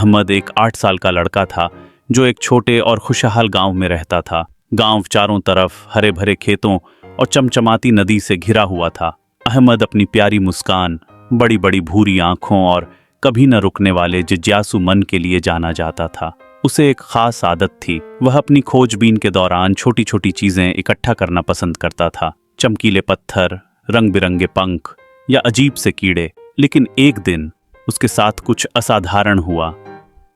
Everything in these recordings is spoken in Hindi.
अहमद एक 8 साल का लड़का था जो एक छोटे और खुशहाल गांव में रहता था। गांव चारों तरफ हरे भरे खेतों और चमचमाती नदी से घिरा हुआ था। अहमद अपनी प्यारी मुस्कान, बड़ी बड़ी भूरी आंखों और कभी न रुकने वाले जिज्ञासु मन के लिए जाना जाता था। उसे एक खास आदत थी, वह अपनी खोजबीन के दौरान छोटी छोटी चीजें इकट्ठा करना पसंद करता था। चमकीले पत्थर, रंग बिरंगे पंख या अजीब से कीड़े। लेकिन एक दिन उसके साथ कुछ असाधारण हुआ।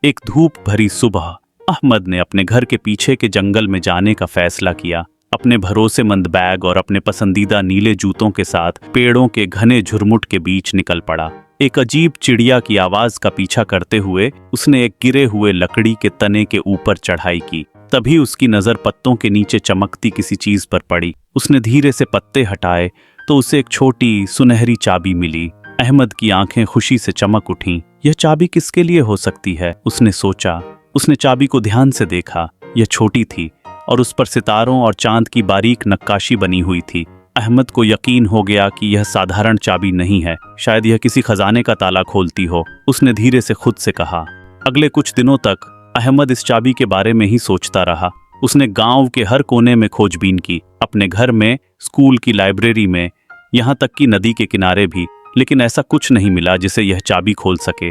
एक धूप भरी सुबह अहमद ने अपने घर के पीछे के जंगल में जाने का फैसला किया। अपने भरोसेमंद बैग और अपने पसंदीदा नीले जूतों के साथ पेड़ों के घने झुरमुट के बीच निकल पड़ा। एक अजीब चिड़िया की आवाज का पीछा करते हुए उसने एक गिरे हुए लकड़ी के तने के ऊपर चढ़ाई की। तभी उसकी नजर पत्तों के नीचे चमकती किसी चीज पर पड़ी। उसने धीरे से पत्ते हटाए तो उसे एक छोटी सुनहरी चाबी मिली। अहमद की आंखें खुशी से चमक उठीं। यह चाबी किसके लिए हो सकती है, उसने सोचा। उसने चाबी को ध्यान से देखा। यह छोटी थी और उस पर सितारों और चांद की बारीक नक्काशी बनी हुई थी। अहमद को यकीन हो गया कि यह साधारण चाबी नहीं है, शायद यह किसी खजाने का ताला खोलती हो। उसने धीरे से खुद से कहा। अगले कुछ दिनों तक अहमद इस चाबी के बारे में ही सोचता रहा। उसने गांव के हर कोने में खोजबीन की, अपने घर में, स्कूल की लाइब्रेरी में, यहाँ तक कि नदी के किनारे भी, लेकिन ऐसा कुछ नहीं मिला जिसे यह चाबी खोल सके।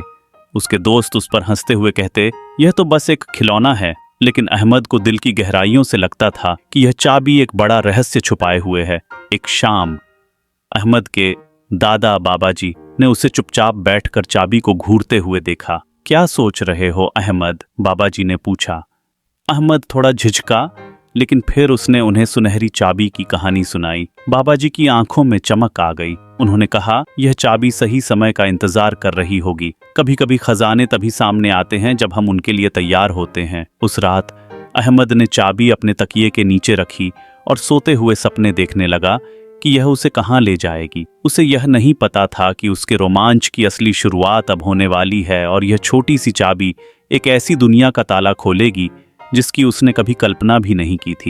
उसके दोस्त उस पर हंसते हुए कहते, यह तो बस एक खिलौना है। लेकिन अहमद को दिल की गहराइयों से लगता था कि यह चाबी एक बड़ा रहस्य छुपाए हुए है। एक शाम अहमद के दादा बाबाजी ने उसे चुपचाप बैठकर चाबी को घूरते हुए देखा। क्या सोच रहे हो अहमद, बाबाजी ने पूछा। अहमद थोड़ा झिझका, लेकिन फिर उसने उन्हें सुनहरी चाबी की कहानी सुनाई। बाबाजी की आंखों में चमक आ गई। उन्होंने कहा, यह चाबी सही समय का इंतजार कर रही होगी। कभी कभी खजाने तभी सामने आते हैं जब हम उनके लिए तैयार होते हैं। उस रात अहमद ने चाबी अपने तकिए के नीचे रखी और सोते हुए सपने देखने लगा कि यह उसे कहाँ ले जाएगी। उसे यह नहीं पता था कि उसके रोमांच की असली शुरुआत अब होने वाली है और यह छोटी सी चाबी एक ऐसी दुनिया का ताला खोलेगी जिसकी उसने कभी कल्पना भी नहीं की थी।